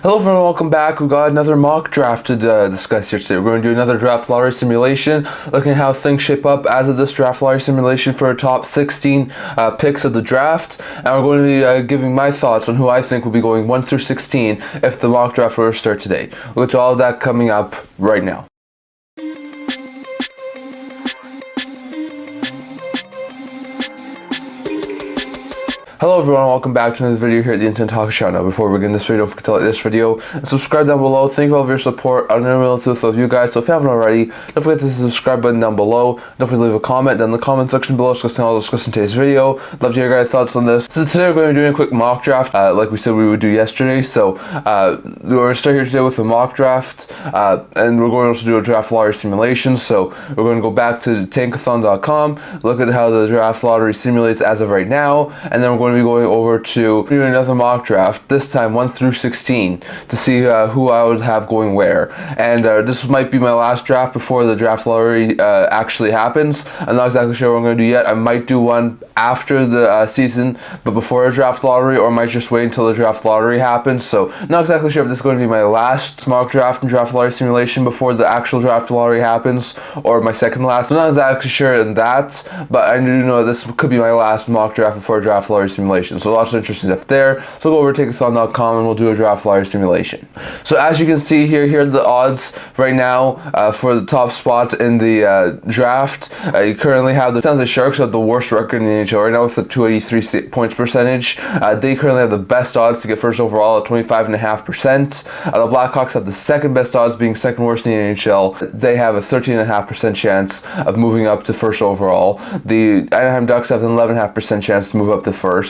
Hello everyone, welcome back. We've got another mock draft to discuss here today. We're going to do another draft lottery simulation, looking at how things shape up as of this draft lottery simulation for our top 16 picks of the draft. And we're going to be giving my thoughts on who I think will be going 1 through 16 if the mock draft were to start today. We'll get to all of that coming up right now. Hello everyone, welcome back to another video here at the Internet Talk Show. Now, before we begin this video, don't forget to like this video and subscribe down below. Thank you for all of your support. I'm never able to with you guys, so if you haven't already, don't forget to hit the subscribe button down below. Don't forget to leave a comment down in the comment section below discussing all discussed in today's video. Love to hear your guys' thoughts on this. So today we're going to be doing a quick mock draft, like we said we would do yesterday. So we're going to start here today with a mock draft, and we're going to also do a draft lottery simulation. So we're going to go back to tankathon.com, look at how the draft lottery simulates as of right now, and then we're going to be going over to doing another mock draft, this time 1 through 16, to see who I would have going where. And this might be my last draft before the draft lottery actually happens. I'm not exactly sure what I'm going to do yet. I might do one after the season, but before a draft lottery, or I might just wait until the draft lottery happens. So not exactly sure if this is going to be my last mock draft and draft lottery simulation before the actual draft lottery happens, or my second last. I'm not exactly sure in that, but I do know this could be my last mock draft before a draft lottery simulation. So lots of interesting stuff there. So go over to tankathon.com and we'll do a draft lottery simulation. So as you can see here are the odds right now for the top spots in the draft. You currently have the San Jose Sharks have the worst record in the NHL right now with a 283 points percentage. They currently have the best odds to get first overall at 25.5%. The Blackhawks have the second best odds, being second worst in the NHL. They have a 13.5% chance of moving up to first overall. The Anaheim Ducks have an 11.5% chance to move up to first.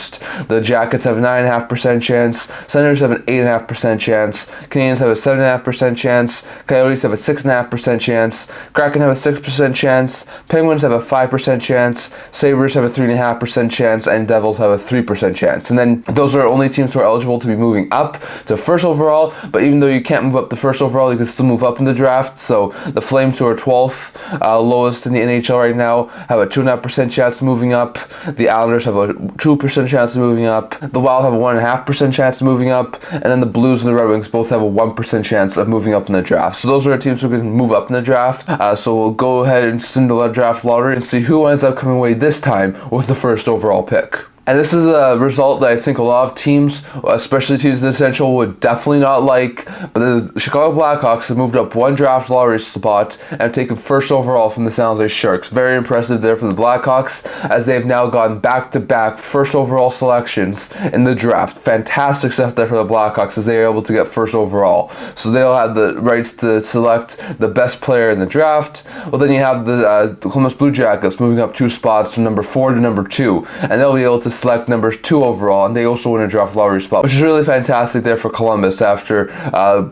The Jackets have a 9.5% chance. Senators have an 8.5% chance. Canadiens have a 7.5% chance. Coyotes have a 6.5% chance. Kraken have a 6% chance. Penguins have a 5% chance. Sabres have a 3.5% chance. And Devils have a 3% chance. And then those are only teams who are eligible to be moving up to first overall. But even though you can't move up to first overall, you can still move up in the draft. So the Flames, who are 12th lowest in the NHL right now, have a 2.5% chance of moving up. The Islanders have a 2% chance of moving up. The Wild have a 1.5% chance of moving up, and then the Blues and the Red Wings both have a 1% chance of moving up in the draft. So those are the teams who can move up in the draft. So we'll go ahead and send the draft lottery and see who ends up coming away this time with the first overall pick. And this is a result that I think a lot of teams, especially teams in the Central, would definitely not like. But the Chicago Blackhawks have moved up one draft lottery spot and have taken first overall from the San Jose Sharks. Very impressive there for the Blackhawks, as they have now gone back-to-back first overall selections in the draft. Fantastic stuff there for the Blackhawks, as they are able to get first overall. So they'll have the rights to select the best player in the draft. Well, then you have the Columbus Blue Jackets moving up 2 spots from number 4 to number 2, and they'll be able to select number 2 overall, and they also win a draft lottery spot, which is really fantastic there for Columbus. After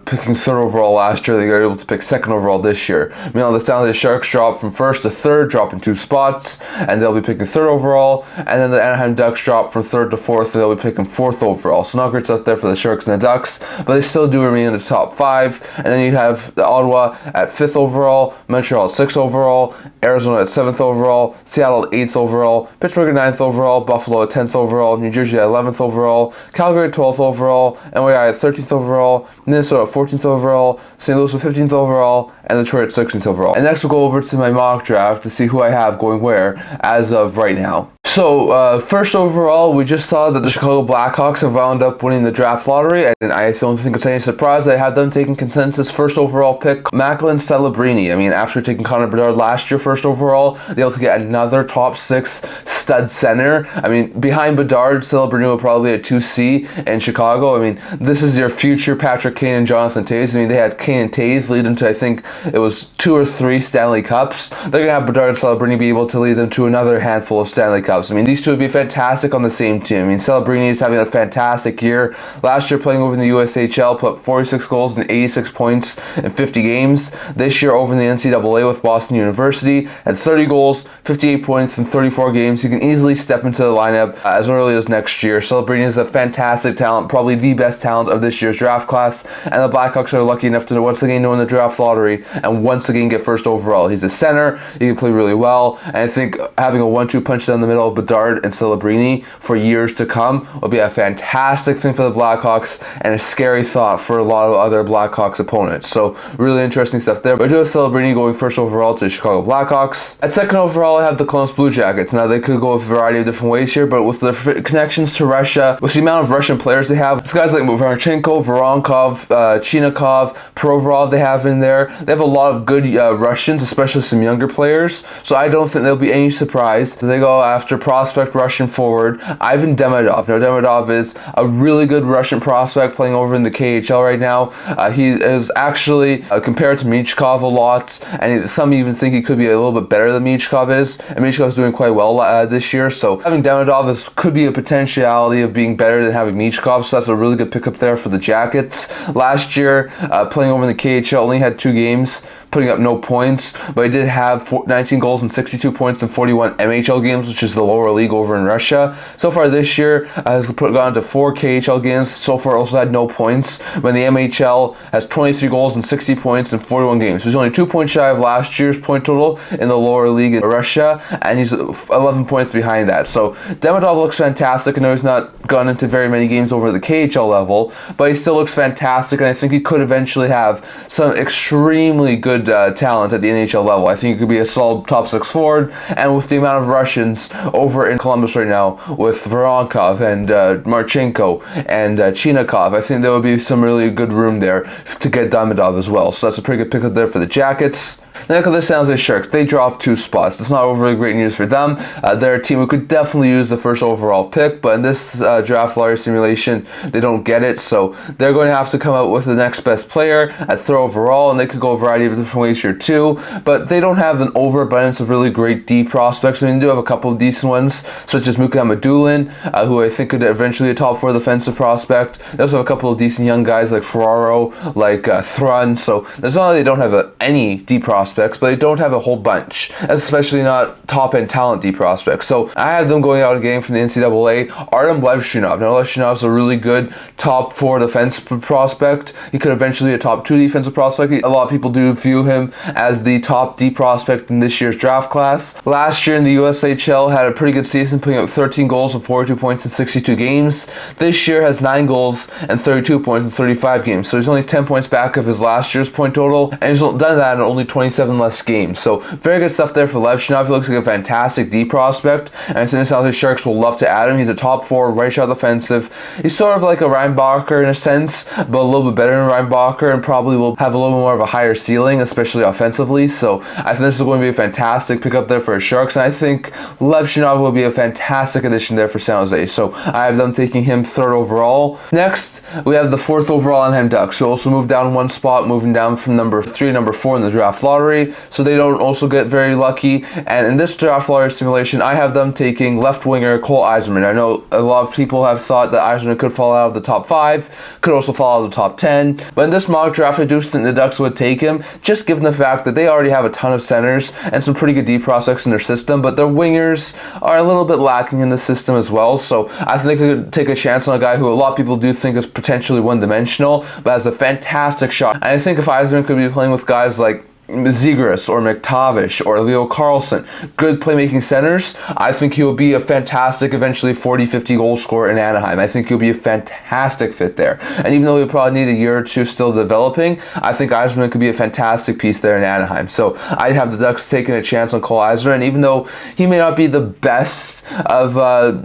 picking 3rd overall last year, they were able to pick 2nd overall this year. Meanwhile, the San Jose Sharks drop from 1st to 3rd, dropping 2 spots, and they'll be picking 3rd overall. And then the Anaheim Ducks drop from 3rd to 4th, and they'll be picking 4th overall. So not great stuff there for the Sharks and the Ducks, but they still do remain in the top 5. And then you have the Ottawa at 5th overall, Montreal at 6th overall, Arizona at 7th overall, Seattle at 8th overall, Pittsburgh at 9th overall, Buffalo at 10th overall, New Jersey at 11th overall, Calgary at 12th overall, NY at 13th overall, Minnesota at 14th overall, St. Louis at 15th overall, and Detroit at 16th overall. And next we'll go over to my mock draft to see who I have going where as of right now. So, first overall, we just saw that the Chicago Blackhawks have wound up winning the draft lottery, and I don't think it's any surprise I have them taking consensus first overall pick, Macklin Celebrini. I mean, after taking Connor Bedard last year first overall, they'll able to get another top 6 stud center. I mean, behind Bedard, Celebrini will probably be a 2C in Chicago. I mean, this is your future Patrick Kane and Jonathan Toews. I mean, they had Kane and Toews lead them to, I think it was 2 or 3 Stanley Cups. They're going to have Bedard and Celebrini be able to lead them to another handful of Stanley Cups. I mean, these two would be fantastic on the same team. I mean, Celebrini is having a fantastic year. Last year, playing over in the USHL, put up 46 goals and 86 points in 50 games. This year, over in the NCAA with Boston University, had 30 goals, 58 points in 34 games. He can easily step into the lineup have as early as next year. Celebrini is a fantastic talent, probably the best talent of this year's draft class, and the Blackhawks are lucky enough to once again win the draft lottery and once again get first overall. He's a center, he can play really well, and I think having a 1-2 punch down the middle of Bedard and Celebrini for years to come will be a fantastic thing for the Blackhawks and a scary thought for a lot of other Blackhawks opponents. So really interesting stuff there. But I do have Celebrini going first overall to the Chicago Blackhawks. At second overall, I have the Columbus Blue Jackets. Now they could go a variety of different ways here, but with the connections to Russia, with the amount of Russian players they have, it's guys like Marchenko, Voronkov, Chinakov, Provorov they have in there. They have a lot of good Russians, especially some younger players. So I don't think there'll be any surprise that they go after prospect Russian forward Ivan Demidov. Now Demidov is a really good Russian prospect playing over in the KHL right now. He is actually compared to Michkov a lot, and some even think he could be a little bit better than Michkov is, and Michkov is doing quite well this year. So having Demidov could be a potentiality of being better than having Michkov, so that's a really good pickup there for the Jackets. Last year, playing over in the KHL, only had 2 games, putting up no points, but he did have 19 goals and 62 points in 41 MHL games, which is the lower league over in Russia. So far this year, has gone to 4 KHL games. So far also had no points, when the MHL has 23 goals and 60 points in 41 games. He's only 2 points shy of last year's point total in the lower league in Russia, and he's 11 points behind that. So Demidov looks fantastic. I know he's not gone into very many games over the KHL level, but he still looks fantastic, and I think he could eventually have some extremely good talent at the NHL level. I think he could be a solid top 6 forward, and with the amount of Russians over in Columbus right now, with Voronkov and Marchenko and Chinakov, I think there would be some really good room there to get Demidov as well. So that's a pretty good pickup there for the Jackets. Then look at the San Jose Sharks. They dropped 2 spots. It's not overly great news for them. They're a team who could definitely use the first overall pick, but in this draft lottery simulation, they don't get it. So they're going to have to come out with the next best player at third overall, and they could go a variety of different ways here too. But they don't have an overabundance of really great D prospects. I mean, they do have a couple of decent ones, such as Mika Madulin, who I think could eventually be a top 4 defensive prospect. They also have a couple of decent young guys like Ferraro, like Thrun. So there's not that they don't have any D prospects, but they don't have a whole bunch, especially not top-end talent D prospects. So I have them going out again from the NCAA. Artem Levshunov. Now Levshunov is a really good top 4 defensive prospect. He could eventually be a top 2 defensive prospect. A lot of people do view him as the top D prospect in this year's draft class. Last year in the USHL had a pretty good season, putting up 13 goals and 42 points in 62 games. This year has 9 goals and 32 points in 35 games. So he's only 10 points back of his last year's point total, and he's done that in only 27 less games. So very good stuff there for Levshunov. He looks like a fantastic D prospect, and I think the San Jose Sharks will love to add him. He's a top 4 right shot defensive. He's sort of like a Reinbacher in a sense, but a little bit better than Reinbacher, and probably will have a little bit more of a higher ceiling, especially offensively. So I think this is going to be a fantastic pickup there for the Sharks, and I think Levshunov will be a fantastic addition there for San Jose. So I have them taking him 3rd overall. Next, we have the 4th overall Anaheim Ducks, who also moved down 1 spot, moving down from number 3 to number 4 in the draft lottery. So they don't also get very lucky. And in this draft lottery simulation, I have them taking left winger Cole Eiserman. I know a lot of people have thought that Eiserman could fall out of the top 5, could also fall out of the top 10. But in this mock draft, I do think the Ducks would take him, just given the fact that they already have a ton of centers and some pretty good D prospects in their system, but their wingers are a little bit lacking in the system as well. So I think they could take a chance on a guy who a lot of people do think is potentially one-dimensional, but has a fantastic shot. And I think if Eiserman could be playing with guys like Zegras or McTavish or Leo Carlson, good playmaking centers, I think he'll be a fantastic, eventually 40-50 goal scorer in Anaheim. I think he'll be a fantastic fit there. And even though he'll probably need a year or two still developing, I think Eiserman could be a fantastic piece there in Anaheim. So I have the Ducks taking a chance on Cole Eiserman, and even though he may not be the best of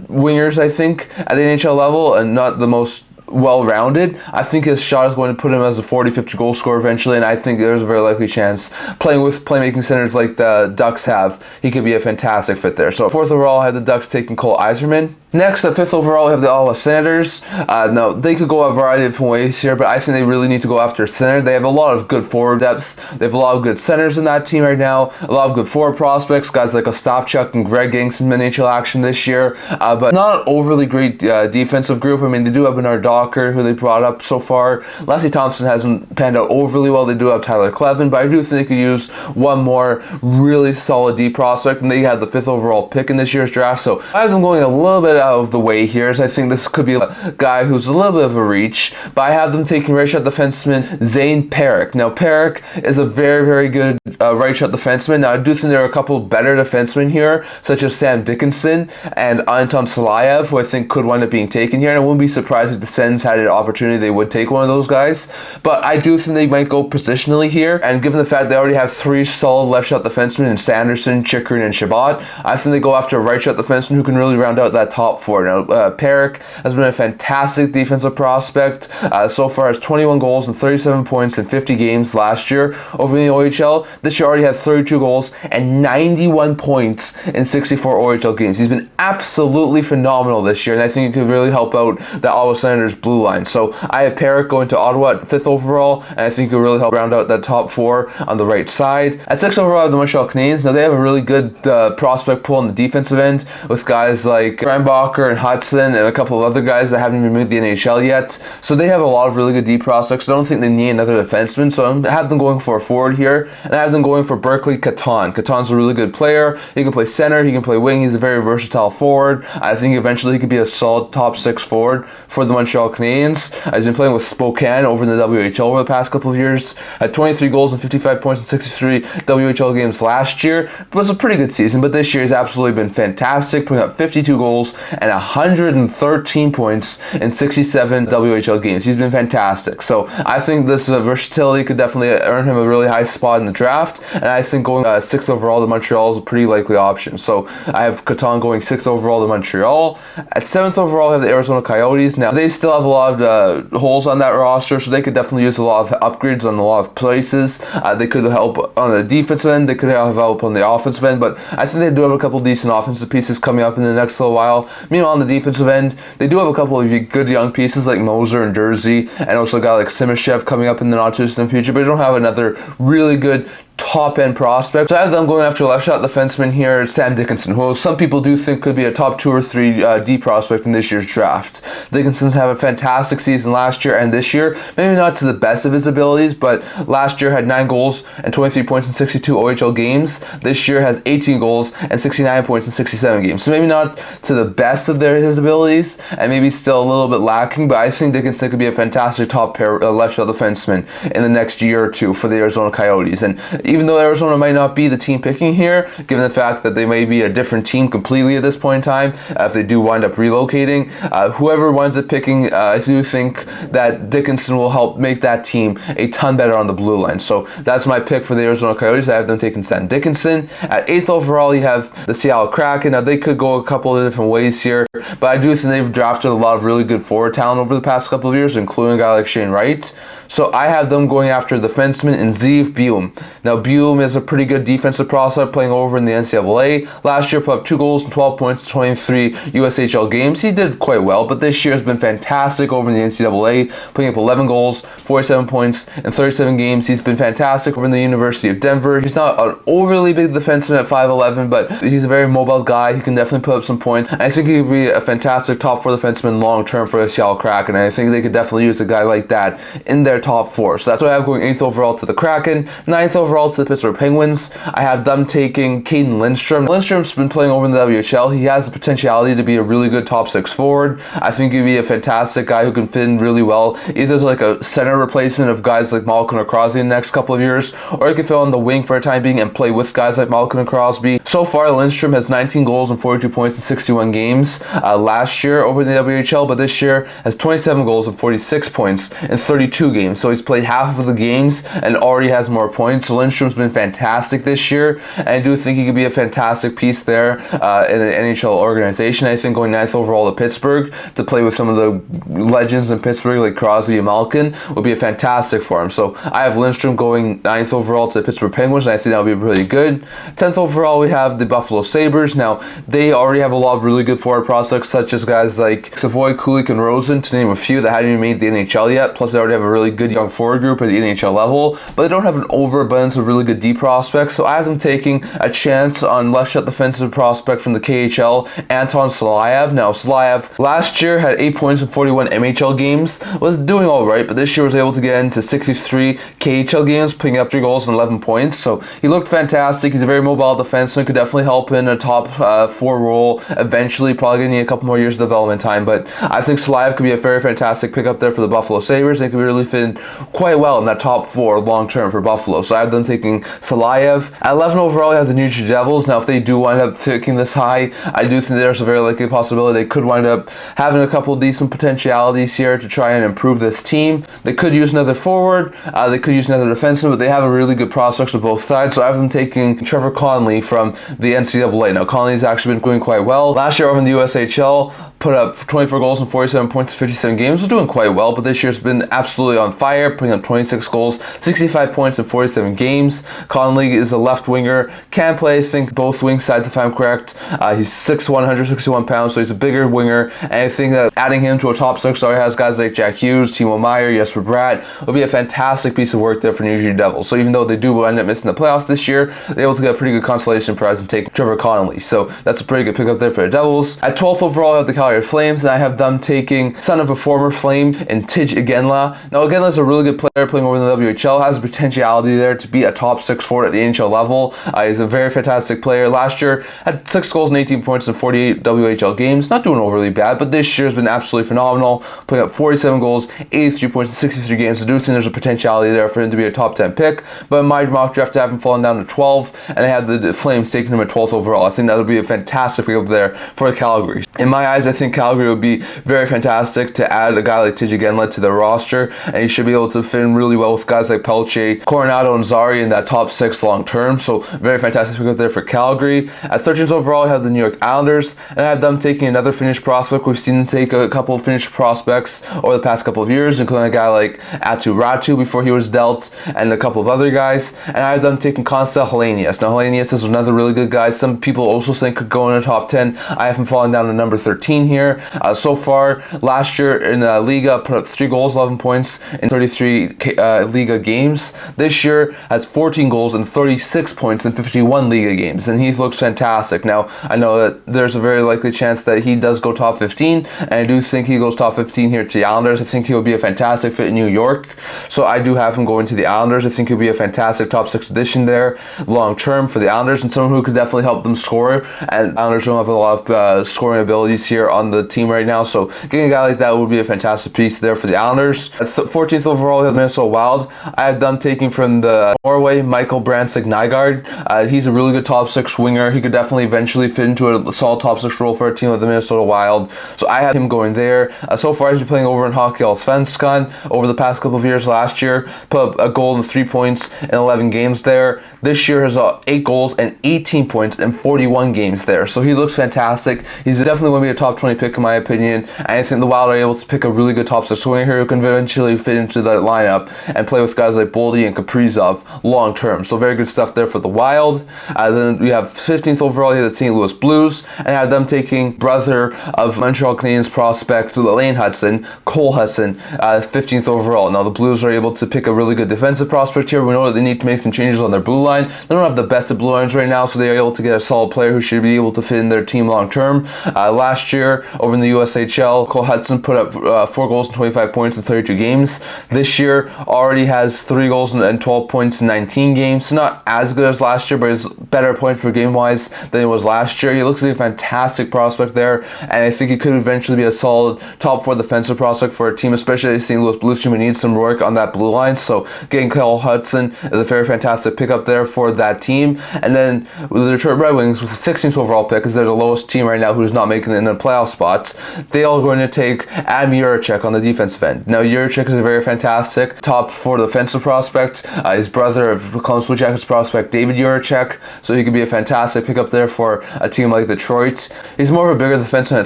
wingers, I think, at the NHL level, and not the most well-rounded, I think his shot is going to put him as a 40-50 goal scorer eventually, and I think there's a very likely chance, playing with playmaking centers like the Ducks have, he could be a fantastic fit there. So 4th overall, I have the Ducks taking Cole Eiserman. Next, at 5th overall, we have the Ottawa Senators. Now, they could go a variety of different ways here, but I think they really need to go after center. They have a lot of good forward depth. They have a lot of good centers in that team right now. A lot of good forward prospects, guys like Ostapchuk and Greg getting some NHL action this year, but not an overly great defensive group. I mean, they do have Bernard Docker, who they brought up so far. Leslie Thompson hasn't panned out overly well. They do have Tyler Clevin, but I do think they could use one more really solid D prospect, and they had the 5th overall pick in this year's draft. So I have them going a little bit out of the way here, as I think this could be a guy who's a little bit of a reach, but I have them taking right shot defenseman Zane Parik. Now, Parik is a very, very good right shot defenseman. Now, I do think there are a couple better defensemen here, such as Sam Dickinson and Anton Salayev, who I think could wind up being taken here, and I wouldn't be surprised if the Sens had an opportunity, they would take one of those guys. But I do think they might go positionally here, and given the fact they already have 3 solid left shot defensemen in Sanderson, Chychrun, and Shabbat, I think they go after a right shot defenseman who can really round out that top 4. Now, Parik has been a fantastic defensive prospect. So far has 21 goals and 37 points in 50 games last year over in the OHL. This year already had 32 goals and 91 points in 64 OHL games. He's been absolutely phenomenal this year, and I think he could really help out the Ottawa Senators blue line. So I have Parik going to Ottawa at 5th overall, and I think he'll really help round out that top 4 on the right side. At 6th overall, I have the Montreal Canadiens. Now, they have a really good prospect pool on the defensive end with guys like Reinbacher and Hudson and a couple of other guys that haven't even moved the NHL yet. So they have a lot of really good deep prospects. I don't think they need another defenseman, so I have them going for a forward here, and I have them going for Berkeley Caton. Caton's a really good player. He can play center, he can play wing, he's a very versatile forward. I think eventually he could be a solid top 6 forward for the Montreal Canadiens. He's been playing with Spokane over in the WHL over the past couple of years. Had 23 goals and 55 points in 63 WHL games last year. It was a pretty good season, but this year he's absolutely been fantastic, putting up 52 goals and 113 points in 67 WHL games. He's been fantastic. So I think this versatility could definitely earn him a really high spot in the draft, and I think going 6th overall to Montreal is a pretty likely option. So I have Caton going 6th overall to Montreal. At 7th overall, I have the Arizona Coyotes. Now, they still have a lot of holes on that roster, so they could definitely use a lot of upgrades on a lot of places. They could help on the defensive end, they could help on the offensive end, but I think they do have a couple decent offensive pieces coming up in the next little while. Meanwhile, on the defensive end, they do have a couple of good young pieces like Moser and Jersey, and also a guy like Simashev coming up in the not-too-distant future, but they don't have another really good top-end prospect. So I have them going after left shot defenseman here, Sam Dickinson, who some people do think could be a top 2 or 3 D prospect in this year's draft. Dickinson's had a fantastic season last year and this year, maybe not to the best of his abilities, but last year had 9 goals and 23 points in 62 OHL games. This year has 18 goals and 69 points in 67 games. So maybe not to the best of his abilities, and maybe still a little bit lacking, but I think Dickinson could be a fantastic top pair left shot defenseman in the next year or 2 for the Arizona Coyotes. And even though Arizona might not be the team picking here, given the fact that they may be a different team completely at this point in time, if they do wind up relocating, whoever winds up picking, I do think that Dickinson will help make that team a ton better on the blue line. So that's my pick for the Arizona Coyotes. I have them taking Sam Dickinson. At 8th overall, you have the Seattle Kraken. Now, they could go a couple of different ways here, but I do think they've drafted a lot of really good forward talent over the past couple of years, including a guy like Shane Wright. So I have them going after defenseman Zeev Buim. Now, Buim is a pretty good defensive prospect playing over in the NCAA. Last year, put up 2 goals and 12 points in 23 USHL games. He did quite well, but this year has been fantastic over in the NCAA, putting up 11 goals, 47 points in 37 games. He's been fantastic over in the University of Denver. He's not an overly big defenseman at 5'11", but he's a very mobile guy. He can definitely put up some points. I think he could be a fantastic top 4 defenseman long term for the Seattle Kraken, and I think they could definitely use a guy like that in their top 4. So that's what I have going 8th overall to the Kraken. 9th overall to the Pittsburgh Penguins. I have them taking Caden Lindstrom. Lindstrom's been playing over in the WHL. He has the potentiality to be a really good top 6 forward. I think he'd be a fantastic guy who can fit in really well, either as like a center replacement of guys like Malkin or Crosby in the next couple of years, or he could fill on the wing for a time being and play with guys like Malkin and Crosby. So far, Lindstrom has 19 goals and 42 points in 61 games last year over in the WHL, but this year has 27 goals and 46 points in 32 games. So he's played half of the games and already has more points. So Lindstrom's been fantastic this year, and I do think he could be a fantastic piece there in an NHL organization. I think going 9th overall to Pittsburgh to play with some of the legends in Pittsburgh like Crosby and Malkin would be a fantastic for him. So I have Lindstrom going 9th overall to the Pittsburgh Penguins, and I think that would be really good. 10th overall, we have the Buffalo Sabres. Now, they already have a lot of really good forward prospects, such as guys like Savoy, Kulik, and Rosen, to name a few, that haven't even made the NHL yet. Plus, they already have a really good young forward group at the NHL level, but they don't have an overabundance a really good D prospect, so I have them taking a chance on left shot defensive prospect from the KHL, Anton Salayev. Now, Salayev last year had 8 points in 41 MHL games, was doing all right, but this year was able to get into 63 KHL games, putting up 3 goals and 11 points. So he looked fantastic. He's a very mobile defenseman, could definitely help in a top 4 role eventually, probably going to need a couple more years of development time, but I think Salayev could be a very fantastic pickup there for the Buffalo Sabres. They could really fit in quite well in that top 4 long term for Buffalo. So I have them taking Salayev. At 11 overall, I have the New Jersey Devils. Now, if they do wind up picking this high, I do think there's a very likely possibility they could wind up having a couple decent potentialities here to try and improve this team. They could use another forward, they could use another defenseman, but they have a really good prospects on both sides. So I have them taking Trevor Connolly from the NCAA. Now, Connolly's actually been doing quite well. Last year over in the USHL, put up 24 goals and 47 points in 57 games, was doing quite well, but this year's been absolutely on fire, putting up 26 goals, 65 points in 47 games. Connolly is a left winger, can play, I think, both wing sides if I'm correct. He's 6'1", 161 pounds, so he's a bigger winger, and I think that adding him to a top 6 already has guys like Jack Hughes, Timo Meier, Jesper Bratt, will be a fantastic piece of work there for New Jersey Devils. So even though they do end up missing the playoffs this year, they're able to get a pretty good consolation prize and take Trevor Connolly. So that's a pretty good pickup there for the Devils. At 12th overall, I have the Calgary Flames, and I have them taking son of a former Flame in Tige Iginla. Now, Iginla is a really good player playing over in the WHL, has potentiality there to be a top 6 forward at the NHL level. He's a very fantastic player. Last year, had 6 goals and 18 points in 48 WHL games. Not doing overly bad, but this year has been absolutely phenomenal, putting up 47 goals, 83 points in 63 games. I do think there's a potentiality there for him to be a top 10 pick, but in my mock draft, I have him falling down to 12, and I have the Flames taking him at 12th overall. I think that would be a fantastic pickup there for Calgary. In my eyes, I think Calgary would be very fantastic to add a guy like Tige Iginla to the roster, and he should be able to fit in really well with guys like Pelche, Coronado, and Zari in that top 6 long term. So very fantastic pickup there for Calgary. At 13th overall, I have the New York Islanders, and I have them taking another Finnish prospect. We've seen them take a couple of Finnish prospects over the past couple of years, including a guy like Atu Ratu before he was dealt, and a couple of other guys. And I have them taking Konsta Helenius. Now, Helenius is another really good guy. Some people also think could go in the top 10. I have him falling down to number 13 here. So far, last year in Liga, put up 3 goals, 11 points in 33 Liga games. This year has 14 goals and 36 points in 51 Liga games, and he looks fantastic. Now, I know that there's a very likely chance that he does go top 15, and I do think he goes top 15 here to the Islanders. I think he will be a fantastic fit in New York, so I do have him going to the Islanders. I think he'll be a fantastic top 6 addition there long term for the Islanders, and someone who could definitely help them score, and Islanders don't have a lot of scoring abilities here on the team right now, so getting a guy like that would be a fantastic piece there for the Islanders. At 14th overall, we have the Minnesota Wild. I have them taking from the Norway, Michael Brandsik Nygaard. He's a really good top 6 winger. He could definitely eventually fit into a solid top 6 role for a team like the Minnesota Wild, so I have him going there. So far, he's been playing over in Hockey Allsvenskan over the past couple of years. Last year, put up a goal and 3 points in 11 games there. This year has 8 goals and 18 points in 41 games there, so he looks fantastic. He's definitely going to be a top 20 pick in my opinion, and I think the Wild are able to pick a really good top 6 winger here who can eventually fit into that lineup and play with guys like Boldy and Kaprizov long term. So very good stuff there for the Wild. Then we have 15th overall here, the St. Louis Blues, and I have them taking brother of Montreal Canadiens prospect Lane Hudson, Cole Hudson, 15th overall. Now the Blues are able to pick a really good defensive prospect here. We know that they need to make some changes on their blue line. They don't have the best of blue lines right now, so they are able to get a solid player who should be able to fit in their team long term. Last year over in the USHL, Cole Hudson put up 4 goals and 25 points in 32 games. This year already has 3 goals and 12 points in 19 games. So not as good as last year, but it's better points per game wise than it was last year. He looks like a fantastic prospect there, and I think he could eventually be a solid top 4 defensive prospect for a team, especially the St. Louis Blues team who needs some work on that blue line. So getting Cole Hudson is a very fantastic pickup there for that team. And then with the Detroit Red Wings with the 16th overall pick, because they're the lowest team right now who's not making it in the playoff spots, they are going to take Adam Juracek on the defensive end. Now Juracek is a very fantastic top 4 defensive prospect. He's brother of Columbus Blue Jackets prospect David Juracek, so he could be a fantastic pickup there for a team like Detroit. He's more of a bigger defenseman at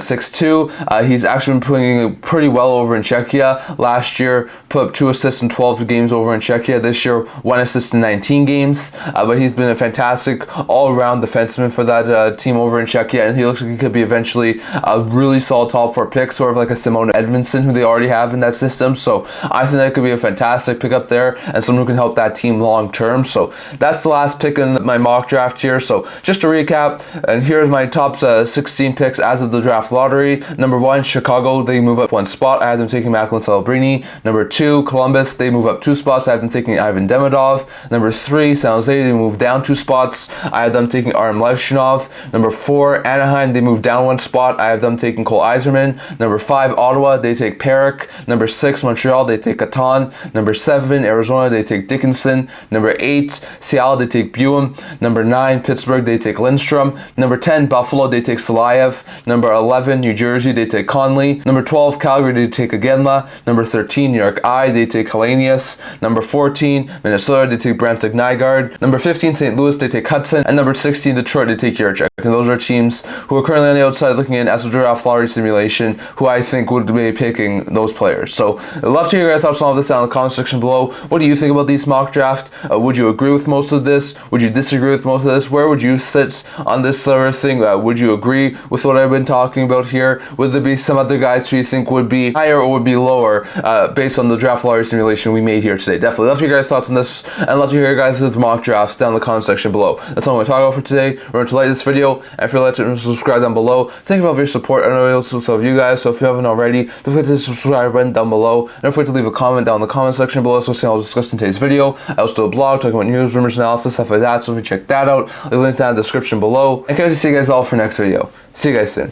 6'2". He's actually been playing pretty well over in Czechia. Last year, put up 2 assists in 12 games over in Czechia. This year, 1 assist in 19 games. But he's been a fantastic all-around defenseman for that team over in Czechia, and he looks like he could be eventually really solid top 4 pick, sort of like a Simone Edmondson, who they already have in that system. So I think that could be a fantastic pickup there, and someone who can help that team long term. So that's the last pick in my mock draft here. So just to recap, and here's my top 16 picks as of the draft lottery. Number 1, Chicago, they move up 1 spot. I have them taking Macklin Celebrini. Number 2, Columbus, they move up 2 spots. I have them taking Ivan Demidov. Number 3, San Jose, they move down 2 spots. I have them taking Artem Levshunov. Number 4, Anaheim, they move down 1 spot. I have them taking Cole Eiserman. Number 5, Ottawa, they take Perrick. Number 6, Montreal, they take Catan. Number 7, Arizona, they take Dickinson. Number 8, Seattle, they take Buim. Number 9, Pittsburgh, they take Lindstrom. Number 10, Buffalo, they take Salayev. Number 11, New Jersey, they take Conley. Number 12, Calgary, they take Agenla. Number 13, New York I, they take Hellenius. Number 14, Minnesota, they take Brandt Nygaard. Number 15, St. Louis, they take Hudson. And number 16, Detroit, they take Juracek. And those are teams who are currently on the outside looking in as a draft lottery simulation, who I think would be picking those players. So I'd love to hear your thoughts on all this down in the comment section below. What do you think about these mock draft? Would you agree with most of this? Would you disagree with most of this? Where would you sit on this sort of thing? Would you agree with what I've been talking about here? Would there be some other guys who you think would be higher or would be lower based on the draft lottery simulation we made here today? Definitely love to hear your guys' thoughts on this, and love to hear your guys' mock drafts down in the comment section below. That's all I'm going to talk about for today. Remember to like this video, and if you're like to subscribe down below. Thank you for all of your support. I know it's of you guys, so if you haven't already, don't forget to hit the subscribe button down below, and don't forget to leave a comment down in the comment section below so I'll discuss in today's video. I also do a blog talking about news, rumors, analysis, stuff like that, so if you check that out, leave a link down in the description below. And can't wait to see you guys all for next video. See you guys soon.